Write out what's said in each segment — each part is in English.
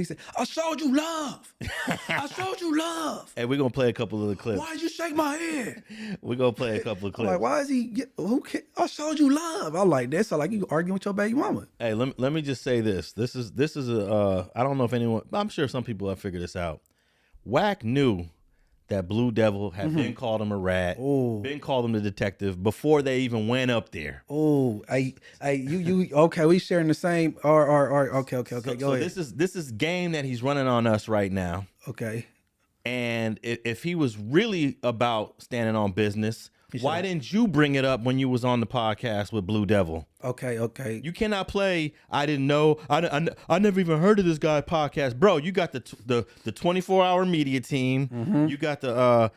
He said, I showed you love. I showed you love. Hey, we're going to play a couple of the clips. Why did you shake my hand? We're going to play a couple of I'm clips. like, why is he, I showed you love. I'm like, that's like you arguing with your baby mama. Hey, let me just say this. This is a, I don't know if anyone, I'm sure some people have figured this out. Wack knew that Blue Devil had been called him a rat, been called him the detective before they even went up there. Oh, you okay? We sharing the same. Or okay. Go ahead. This is game that he's running on us right now. Okay. And if he was really about standing on business, why didn't you bring it up when you was on the podcast with Blue Devil? Okay. You cannot play. I didn't know. I never even heard of this guy podcast, bro. You got the 24-hour media team. You got the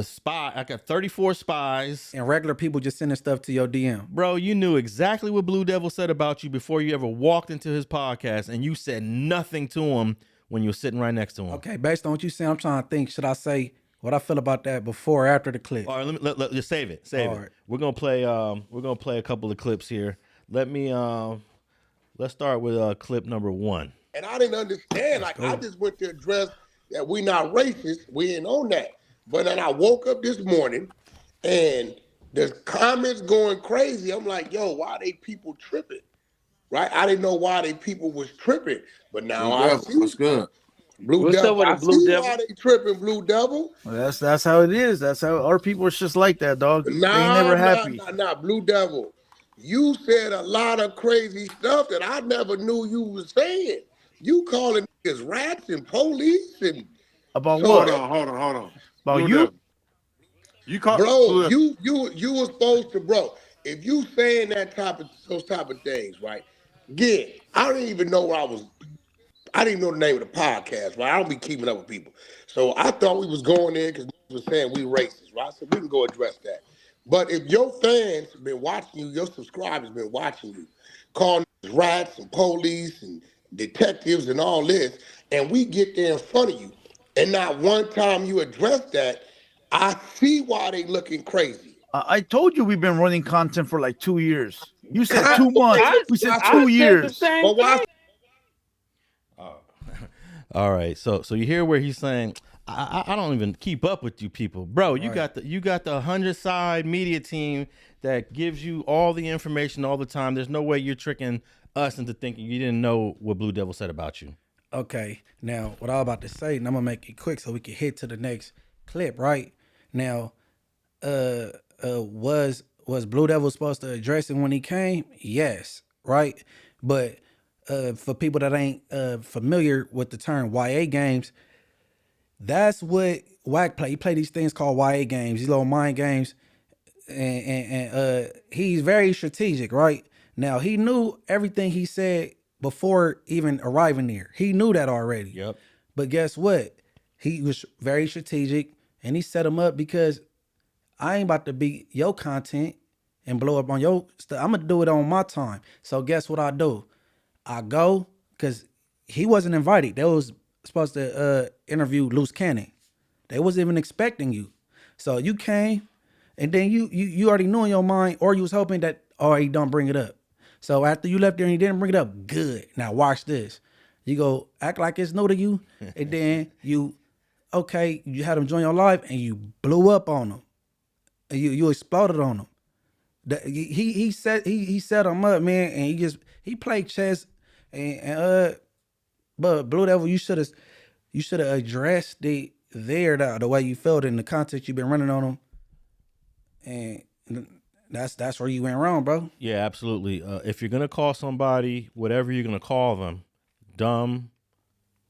spy. I got 34 spies and regular people just sending stuff to your DM. Bro, you knew exactly what Blue Devil said about you before you ever walked into his podcast, and you said nothing to him when you were sitting right next to him. Okay, based on what you said, I'm trying to think. Should I say what I feel about that before or after the clip? All right, let's save it. Save it. Right. We're gonna play a couple of clips here. Let's start with clip number 1. And I didn't understand. Like, I just went to address that we not racist. We ain't on that. But then I woke up this morning and there's comments going crazy. I'm like, yo, why they people tripping? Right? I didn't know why they people was tripping. But now I see what's good. Blue Devil. I see why they tripping, Blue Devil. Well, that's how it is. That's how our people are just like that, dog. They ain't never happy. Nah, Blue Devil. You said a lot of crazy stuff that I never knew you was saying. You calling niggas rats and police and about what? Hold on. About Blue you? Devil. You call bro, you were supposed to, bro. If you saying those type of things, right? Again, I didn't even know I didn't know the name of the podcast, right? I don't be keeping up with people. So I thought we was going in because we was saying we racist, right? So we can go address that. But if your fans have been watching you, your subscribers been watching you, calling rats and police and detectives and all this, and we get there in front of you, and not one time you address that, I see why they looking crazy. I told you we've been running content for like 2 years. You said 2 months. We said 2 years. But why? All right, so you hear where he's saying, I don't even keep up with you people, bro. You got the 100-side media team that gives you all the information all the time. There's no way you're tricking us into thinking you didn't know what Blue Devil said about you. Okay, now what I'm about to say, and I'm gonna make it quick so we can hit to the next clip. Right now, was Blue Devil supposed to address it when he came? Yes, right. But for people that ain't familiar with the term YA games, that's what Wack play. He play these things called YA games, these little mind games, and he's very strategic, right? Now he knew everything he said before even arriving there. He knew that already. Yep. But guess what? He was very strategic, and he set him up because I ain't about to beat your content and blow up on your stuff. I'm gonna do it on my time. So guess what I do? I go because he wasn't invited. They was supposed to interview Loose Cannon. They wasn't even expecting you. So you came, and then you already knew in your mind, or you was hoping that, oh, he don't bring it up. So after you left there and he didn't bring it up, good. Now watch this. You go act like it's new to you, and then you had him join your life, and you blew up on him. You exploded on him. He set him up, man, and he played chess, but Blue Devil, you should have addressed it there the way you felt in the context you've been running on him, and that's where you went wrong, bro. Yeah, absolutely. If you're gonna call somebody whatever you're gonna call them, dumb,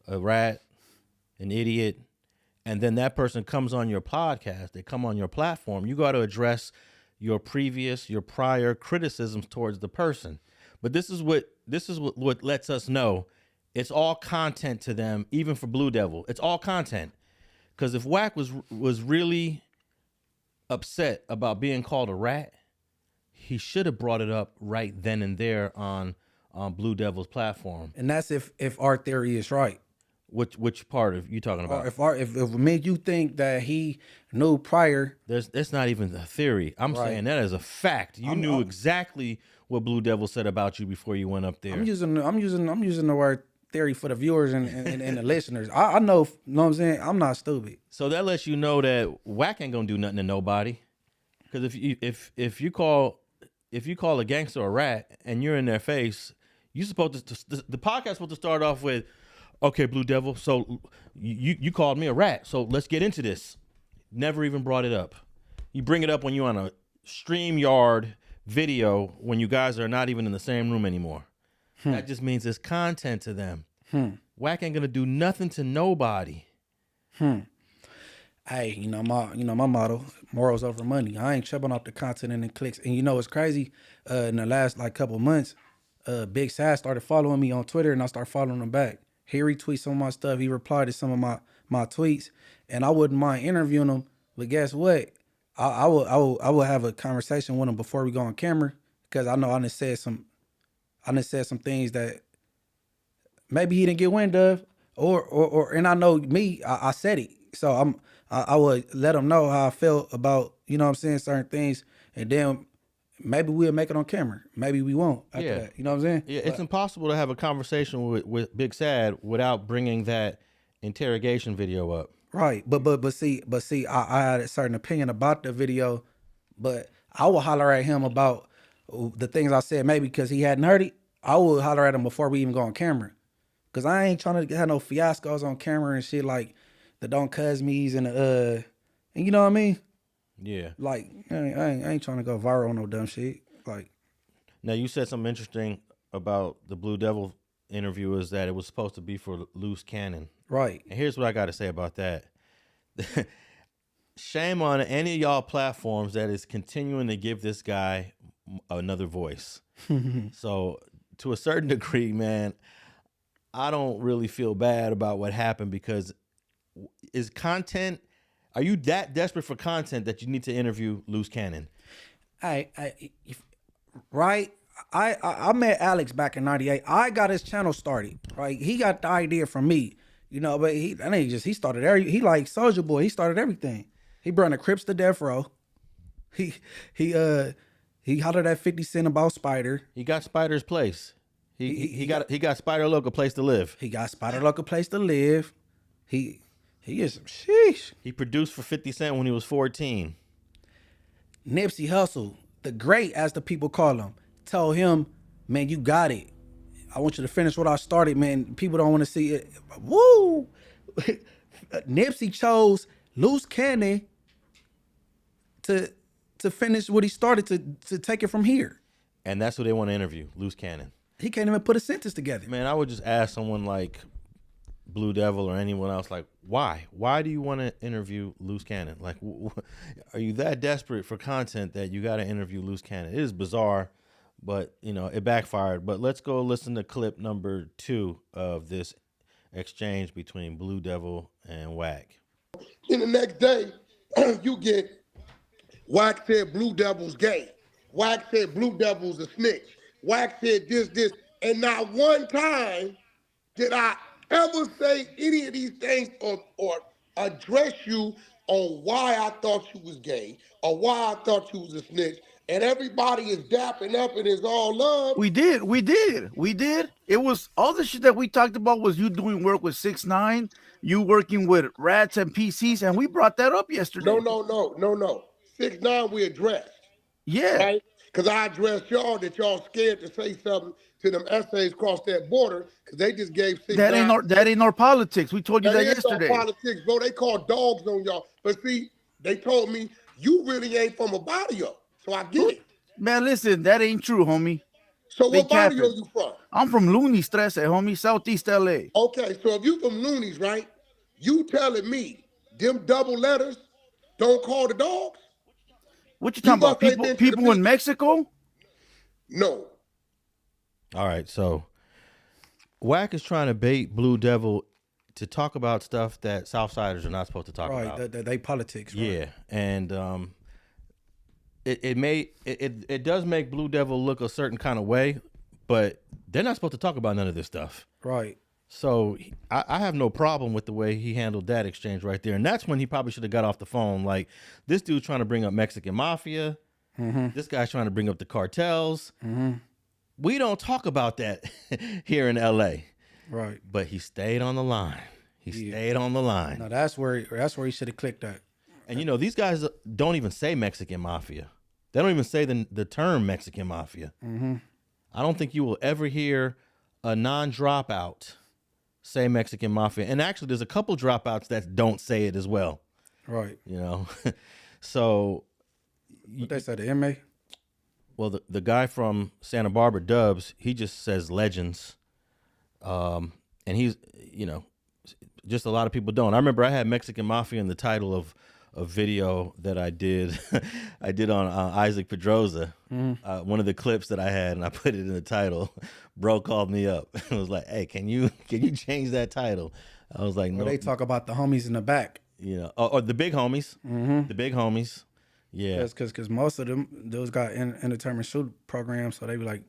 a rat, an idiot, and then that person comes on your podcast, they come on your platform, you got to address your prior criticisms towards the person. But this is what lets us know it's all content to them, even for Blue Devil. It's all content. Because if Wack was really upset about being called a rat, he should have brought it up right then and there on Blue Devil's platform. And that's if our theory is right. Which part of you talking about? If it made you think that he knew prior, that's not even the theory. I'm saying that as a fact. You knew exactly what Blue Devil said about you before you went up there. I'm using the word theory for the viewers and the listeners. I know what I'm saying? I'm not stupid. So that lets you know that Wack ain't gonna do nothing to nobody. Because if you call a gangster a rat and you're in their face, you supposed to the podcast supposed to start off with, okay, Blue Devil, so you called me a rat, so let's get into this. Never even brought it up. You bring it up when you're on a StreamYard video when you guys are not even in the same room anymore. That just means it's content to them. Wack ain't gonna do nothing to nobody. Hey, my motto, morals over money. I ain't tripping off the content and the clicks. And you know what's crazy? In the last couple months, Big Sad started following me on Twitter, and I started following him back. He retweets some of my stuff. He replied to some of my tweets, and I wouldn't mind interviewing him. But guess what? I will have a conversation with him before we go on camera, because I know I done said some things that maybe he didn't get wind of, or and I know me, I said it. So I would let him know how I felt about, you know what I'm saying, certain things, and then maybe we'll make it on camera. Maybe we won't after that. You know what I'm saying? Yeah, it's impossible to have a conversation with Big Sad without bringing that interrogation video up. Right. But see, I had a certain opinion about the video, but I will holler at him about the things I said, maybe because he hadn't heard it. I will holler at him before we even go on camera. Cause I ain't trying to have no fiascos on camera and shit like the don't cuz me's and you know what I mean? Yeah. Like I ain't trying to go viral on no dumb shit. Like, now you said something interesting about the Blue Devil interview, is that it was supposed to be for loose cannon. right. And here's what I got to say about that. Shame on any of y'all platforms that is continuing to give this guy another voice. So to a certain degree, man, I don't really feel bad about what happened, because are you that desperate for content that you need to interview loose cannon? I met Alex back in '98. I got his channel started. Right, he got the idea from me, but he started he like Soulja Boy. He started everything. He brought the Crips to death row. He hollered at 50 Cent about Spider. He got Spider's place. He got Spider Loc a place to live. He got Spider Loc a place to live. He is some sheesh. He produced for 50 Cent when he was 14. Nipsey Hussle, the great as the people call him, told him, man, you got it. I want you to finish what I started, man. People don't want to see it. Woo! Nipsey chose Loose Cannon to finish what he started, to take it from here. And that's who they want to interview, Loose Cannon. He can't even put a sentence together. Man, I would just ask someone like Blue Devil or anyone else, like, why? Why do you want to interview Loose Cannon? Like, are you that desperate for content that you got to interview Loose Cannon? It is bizarre, but, it backfired. But let's go listen to clip number 2 of this exchange between Blue Devil and Wack. Then the next day, you get Wack said Blue Devil's gay. Wack said Blue Devil's a snitch. Wack said this, and not one time did I ever say any of these things or address you on why I thought you was gay or why I thought you was a snitch. And everybody is dapping up and it's all love. We did. It was all the shit that we talked about was you doing work with 6ix9ine, you working with rats and PCs, and we brought that up yesterday. No. 6ix9ine we addressed. Yeah. Right? Because I addressed y'all that y'all scared to say something to them essays across that border because they just gave 6ix9ine. That ain't our politics. We told you that yesterday. Our politics, bro. They called dogs on y'all. But see, they told me you really ain't from a barrio. So I get it. Man, listen, that ain't true, homie. So what barrio you from? I'm from Looney's, homie, Southeast LA. Okay, so if you from Looney's, right? You telling me them double letters don't call the dogs? What you talking about? People in Mexico? No. All right, so Wack is trying to bait Blue Devil to talk about stuff that Southsiders are not supposed to talk about. Right, they politics. Right? Yeah, and it does make Blue Devil look a certain kind of way, but they're not supposed to talk about none of this stuff. Right. So I have no problem with the way he handled that exchange right there. And that's when he probably should have got off the phone. Like, this dude's trying to bring up Mexican mafia. Mm-hmm. This guy's trying to bring up the cartels. Mm-hmm. We don't talk about that here in LA. Right. But he stayed on the line. He stayed on the line. No, that's where he should have clicked that. And you know, these guys don't even say Mexican mafia. They don't even say the term Mexican mafia. Mm-hmm. I don't think you will ever hear a non-dropout say Mexican mafia. And actually, there's a couple dropouts that don't say it as well. Right. You know, so what they said, the MA. Well, the guy from Santa Barbara, Dubs, he just says legends, and he's, you know, just a lot of people don't. I remember I had Mexican mafia in the title of a video that I did. I did on Isaac Pedroza, one of the clips that I had, and I put it in the title. Bro called me up and was like, "Hey, can you change that title?" I was like, "No." They talk about the homies in the back. You know, or the big homies, the big homies. Yeah, because most of them, those got indeterminate shoot programs, so they be like.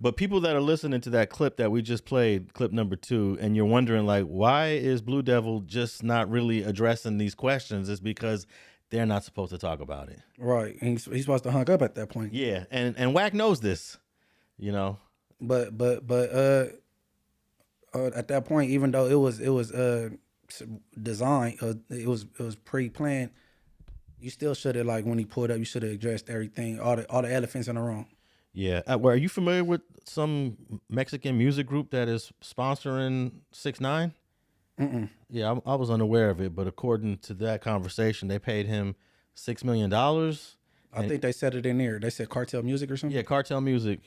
But people that are listening to that clip that we just played, clip number 2, and you're wondering like, why is Blue Devil just not really addressing these questions? It's because they're not supposed to talk about it. Right, and he's supposed to hung up at that point. Yeah, and Wack knows this, you know. But at that point, even though it was designed, it was pre-planned. You still should have, like, when he pulled up, you should have addressed everything, all the elephants in the room. Yeah. Well, are you familiar with some Mexican music group that is sponsoring 6ix9ine? Yeah, I was unaware of it, but according to that conversation, they paid him $6 million. I think they said it in there. They said Cartel Music or something. Yeah, Cartel Music,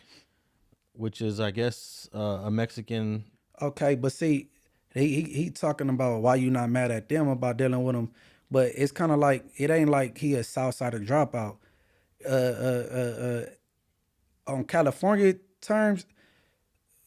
which is, I guess, a Mexican. Okay, but see, he talking about why you not mad at them about dealing with him. But it's kind of like, it ain't like he a Southsider dropout. On California terms,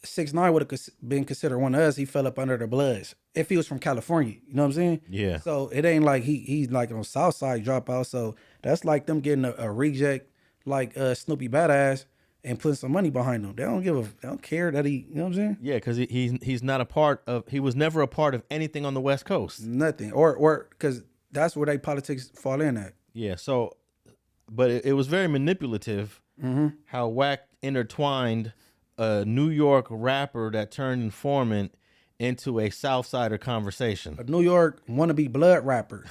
6ix9ine would have been considered one of us. He fell up under the Bloods if he was from California. You know what I'm saying? Yeah. So it ain't like he's like on Southside dropout. So that's like them getting a reject like Snoopy Badass and putting some money behind them. They don't care that he. You know what I'm saying? Yeah, because he's not a part of. He was never a part of anything on the West Coast. Nothing. Or because that's where they politics fall in at. Yeah. So, but it was very manipulative. How Wack intertwined a New York rapper that turned informant into a Southsider conversation. A New York wannabe blood rapper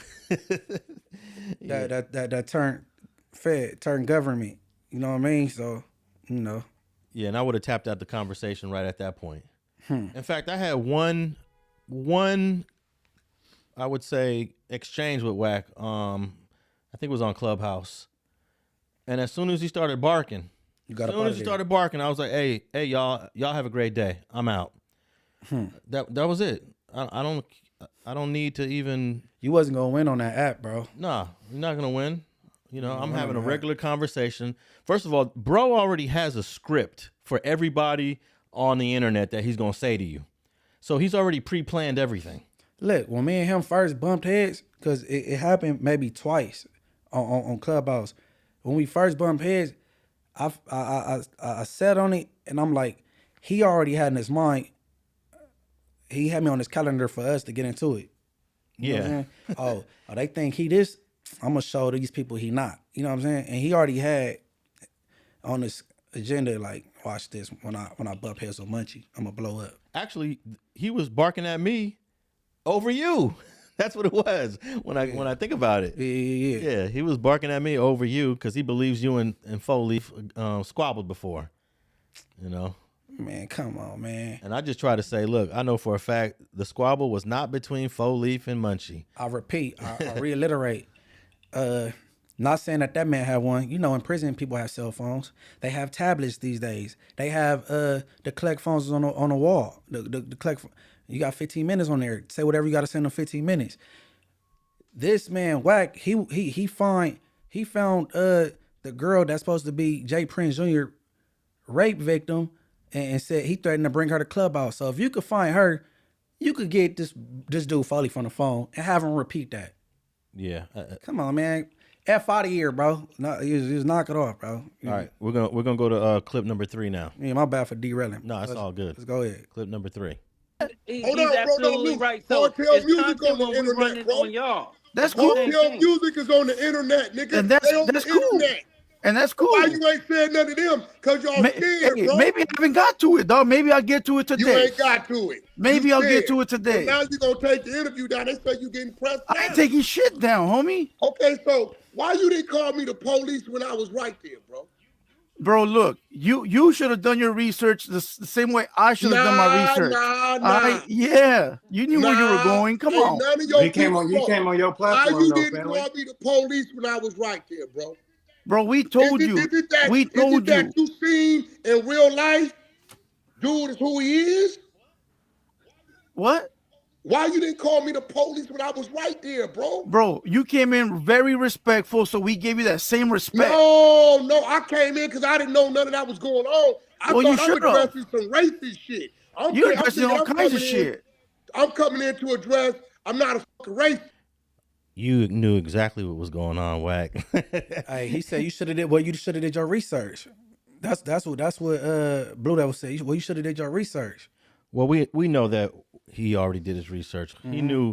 that turned government. You know what I mean? So, you know. Yeah, and I would have tapped out the conversation right at that point. In fact, I had one I would say exchange with Wack. I think it was on Clubhouse. And as soon as he started barking, I was like, "Hey, y'all have a great day. I'm out." That was it. I don't need to even. You wasn't gonna win on that app, bro. Nah, you're not gonna win. You know, I'm having a regular conversation. First of all, bro already has a script for everybody on the internet that he's gonna say to you, so he's already pre-planned everything. Look, when me and him first bumped heads, because it happened maybe twice on Clubhouse. When we first bumped heads, I sat on it, and I'm like, he already had in his mind, he had me on his calendar for us to get into it. You know what I'm saying? Oh, they think he this, I'm going to show these people he not. You know what I'm saying? And he already had on his agenda, like, watch this, when I bump heads with Munchie, I'm going to blow up. Actually, he was barking at me over you. That's what it was when I think about it. Yeah, he was barking at me over you because he believes you and Four Leaf squabbled before. You know? Man, come on, man. And I just try to say, look, I know for a fact the squabble was not between Four Leaf and Munchie. I repeat, I reiterate. Not saying that man had one. You know, in prison, people have cell phones. They have tablets these days. They have the collect phones on the wall. The collect. You got 15 minutes on there. Say whatever you got to say in 15 minutes. This man Wack, he found the girl that's supposed to be Jay Prince Jr. rape victim, and said he threatened to bring her to Clubhouse. So if you could find her, you could get this dude Foley from the phone and have him repeat that. Yeah. Come on, man. F out of here, bro. No, just knock it off, bro. All right, we're gonna go to clip number 3 now. Yeah, my bad for derailing. No, it's all good. Let's go ahead. Clip number 3. He's absolutely right. So Cartel music on the internet, bro. That's cool. Cartel music is on the internet, nigga. And that's they on the cool. internet. And that's cool. Why you ain't saying none of them? Because y'all scared, bro. Maybe I haven't got to it, dog. Maybe I'll get to it today. You ain't got to it. Maybe I'll get to it today. So now you going to take the interview down. They say you getting pressed down. I ain't taking shit down, homie. Okay, so why you didn't call me the police when I was right there, bro? Bro, look, you should have done your research the same way I should have done my research. Yeah, you knew where you were going. Come on. He came on your platform. Why you didn't call me the police when I was right there, bro? Bro, we told you. We told you. That you seen in real life, dude is who he is? What? Why you didn't call me the police when I was right there, bro? Bro, you came in very respectful, so we gave you that same respect. No, I came in because I didn't know none of that was going on. I thought I was addressing some racist shit. You're addressing all kinds of shit. I'm coming in to address, I'm not a fucking racist. You knew exactly what was going on, Wack. Hey, he said you should have did. Well, you should have did your research. That's what Blue Devil said. Well, you should have did your research. Well, we know that he already did his research. Mm-hmm.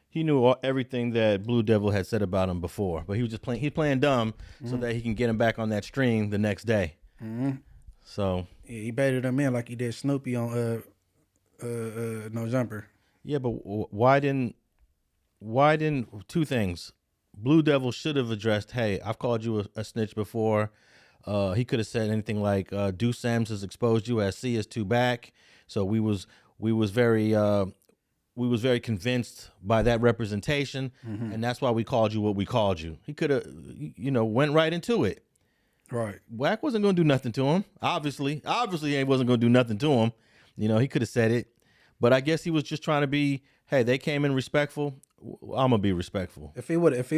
He knew everything that Blue Devil had said about him before, but he was just playing dumb so that he can get him back on that stream the next day. Mm-hmm. So yeah, he baited him in like he did Snoopy on No Jumper. Yeah, but why didn't two things? Blue Devil should have addressed, hey, I've called you a snitch before. He could have said anything like, Deuce Sams has exposed you as C is two back. So we was very convinced by that representation, and that's why we called you what we called you. He could have, went right into it. Right. Wack wasn't going to do nothing to him. Obviously, he wasn't going to do nothing to him. He could have said it, but I guess he was just trying to be, hey, they came in respectful. I'm gonna be respectful. If he would have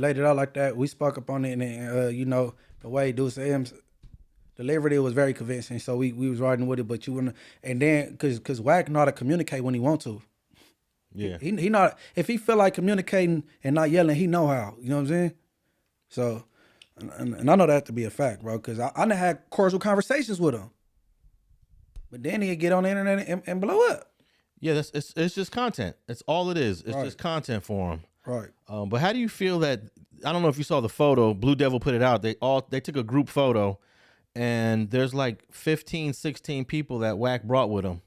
laid it out like that, we spoke up on it, and the way Deuce M's delivered it was very convincing. So we was riding with it, but you wouldn't. And then because Wack know how to communicate when he want to. Yeah. He not, if he feel like communicating and not yelling, he know how. You know what I'm saying? So, and I know that to be a fact, bro, because I done had cordial conversations with him. But then he'd get on the internet and blow up. Yeah, it's just content. That's all it is. It's just content for him. Right. But how do you feel that? I don't know if you saw the photo. Blue Devil put it out. They took a group photo, and there's like 15, 16 people that Wack brought with him.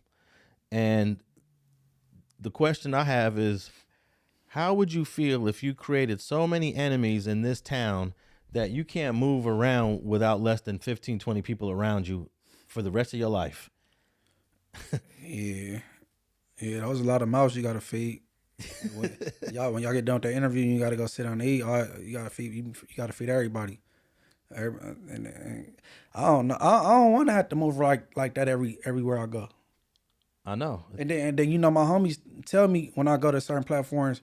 And the question I have is, how would you feel if you created so many enemies in this town that you can't move around without less than 15, 20 people around you for the rest of your life? Yeah, that was a lot of mouths you got to feed. When y'all get done with the interview, you got to go sit down and eat. You got to feed everybody. And I don't know. I don't want to have to move like that everywhere I go. I know. And then my homies tell me when I go to certain platforms,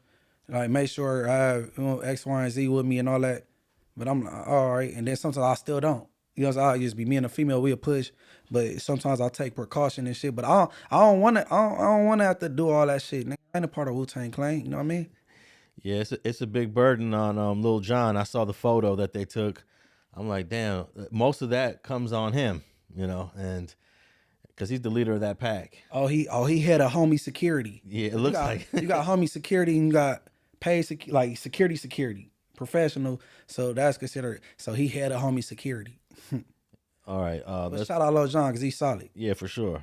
like make sure I have X, Y, and Z with me and all that. But I'm like, all right. And then sometimes I still don't. I'll just be me and a female, we'll push. But sometimes I'll take precaution and shit. But I don't want to have to do all that shit. Nigga, I ain't a part of Wu-Tang Clan. You know what I mean? Yeah, it's a big burden on Lil Jon. I saw the photo that they took. I'm like, damn, most of that comes on him, and because he's the leader of that pack. Oh, he had a homie security. Yeah, it looks like you got homie security and you got paid security, professional. So that's considered. So he had a homie security. All right. But shout out Lil Jon because he's solid. Yeah, for sure.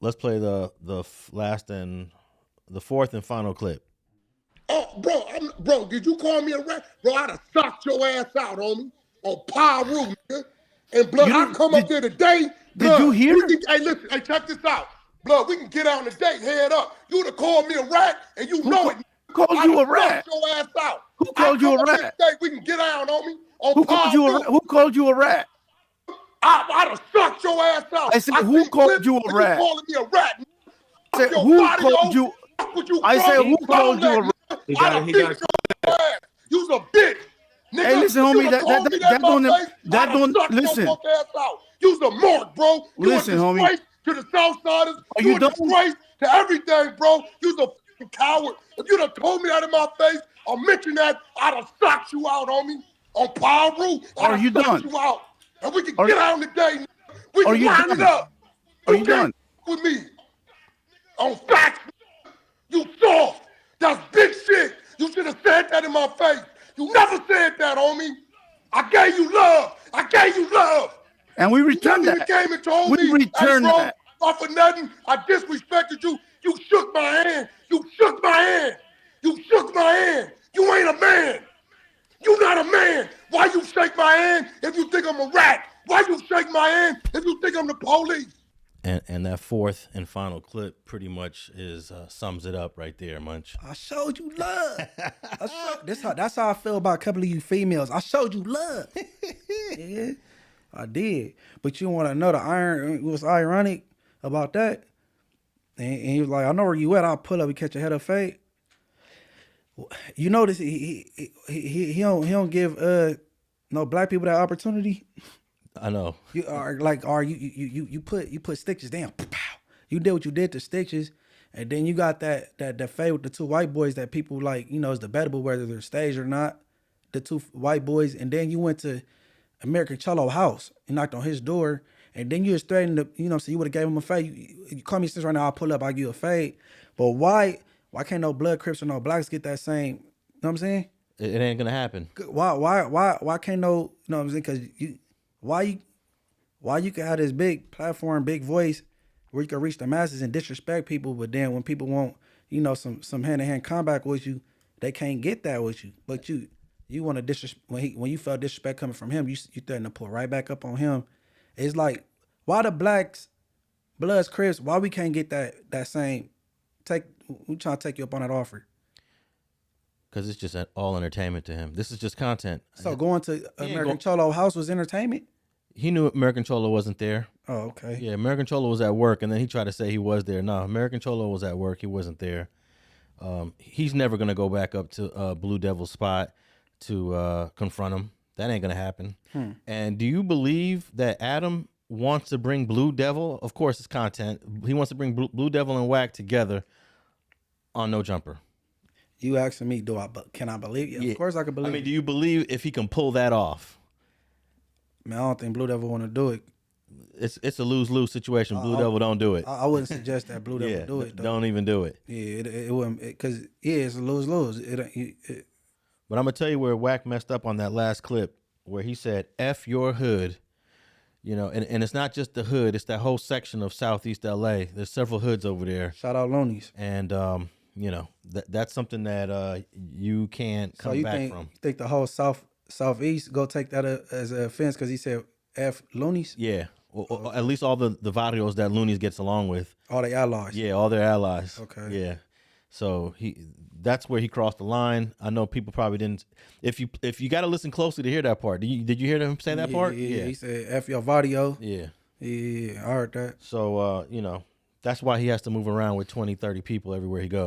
Let's play the fourth and final clip. Oh, bro, did you call me a rat? Bro, I'd have socked your ass out, homie, on Pyro, nigga. And blood, I come up there today. Did you hear? Hey, listen, check this out. Blood, we can get out on the date, head up. You'd have called me a rat, and you know it. Who called you a rat? Your ass out. Who called you a rat? We can get out, homie. Who called you a rat? I'd have sucked your ass out. I said, who called you a rat? You calling me a rat? I said, who called you? I said, who called you a rat? He got You's a bitch. Nigga, hey, listen, homie, that don't listen. You's a mark, bro. Listen, homie. To the Southsiders. Are you done? Disgrace to everything, bro. You's a fucking coward. If you'd have told me that in my face or mentioned that, I'd have socked you out, homie. On Pyro. Are you done? You out. And we can get out on the day. We can line it up. Are you done? With me. On facts. You soft. That's big shit. You should have said that in my face. You never said that, homie. I gave you love. I gave you love. And we returned Nothing that. you came and told We me, returned hey, bro, that. off of nothing. I disrespected you. You shook my hand. You shook my hand. You shook my hand. You ain't a man. You not a man. Why you shake my hand if you think I'm a rat? Why you shake my hand if you think I'm the police? And that fourth and final clip pretty much is sums it up right there, Munch. I showed you love. That's how I feel about a couple of you females. I showed you love. Yeah, I did. But you want to know it was ironic about that? And he was like, I know where you at. I'll pull up and catch a head of fade. You notice he don't give no black people that opportunity. I know. You put Stitches down. You did what you did to Stitches, and then you got that fade with the two white boys that people like. You know, it's debatable whether they're staged or not. The two white boys, and then you went to American Cholo house and knocked on his door, and then you was threatening to, you know, so you would have gave him a fade. You call me since right now, I'll pull up, I'll give you a fade. But why can't no blood Crips or no blacks get that same? You know what I'm saying? It ain't gonna happen. Why can't no? You know what I'm saying? Because why you can have this big platform, big voice, where you can reach the masses and disrespect people, but then when people want, you know, some hand-to-hand combat with you, they can't get that with you. But you want to disrespect when you felt disrespect coming from him, you threatened to pull right back up on him. It's like, why the blacks, Bloods, Crips, why we can't get that same we trying to take you up on that offer? Because it's just all entertainment to him. This is just content. So going to American Cholo house was entertainment? He knew American Cholo wasn't there. Oh, okay. Yeah, American Cholo was at work, and then he tried to say he was there. No, American Cholo was at work. He wasn't there. He's never going to go back up to Blue Devil's spot to confront him. That ain't going to happen. And do you believe that Adam wants to bring Blue Devil? Of course, it's content. He wants to bring Blue Devil and Wack together on No Jumper. You asking me, can I believe you? Yeah. Of course I can believe. I mean, do you believe if he can pull that off? Man, I don't think Blue Devil want to do it. It's a lose-lose situation. Blue Devil don't do it. I wouldn't suggest that Blue Devil do it, though. Don't even do it. Yeah, it wouldn't, because it's a lose-lose. But I'm going to tell you where Wack messed up on that last clip, where he said, F your hood. You know, and it's not just the hood. It's that whole section of Southeast L.A. There's several hoods over there. Shout out Loonies. And, you know, that's something that you can't come back from. You think the whole Southeast go take that as an offense because he said F Loonies? Yeah. Or at least all the barrios that Loonies gets along with. All their allies. Yeah, all their allies. Okay. Yeah. So that's where he crossed the line. I know people probably didn't. If you got to listen closely to hear that part. Did you hear him say that part? Yeah. He said F your vadio. Yeah. Yeah, I heard that. So, you know, that's why he has to move around with 20, 30 people everywhere he goes.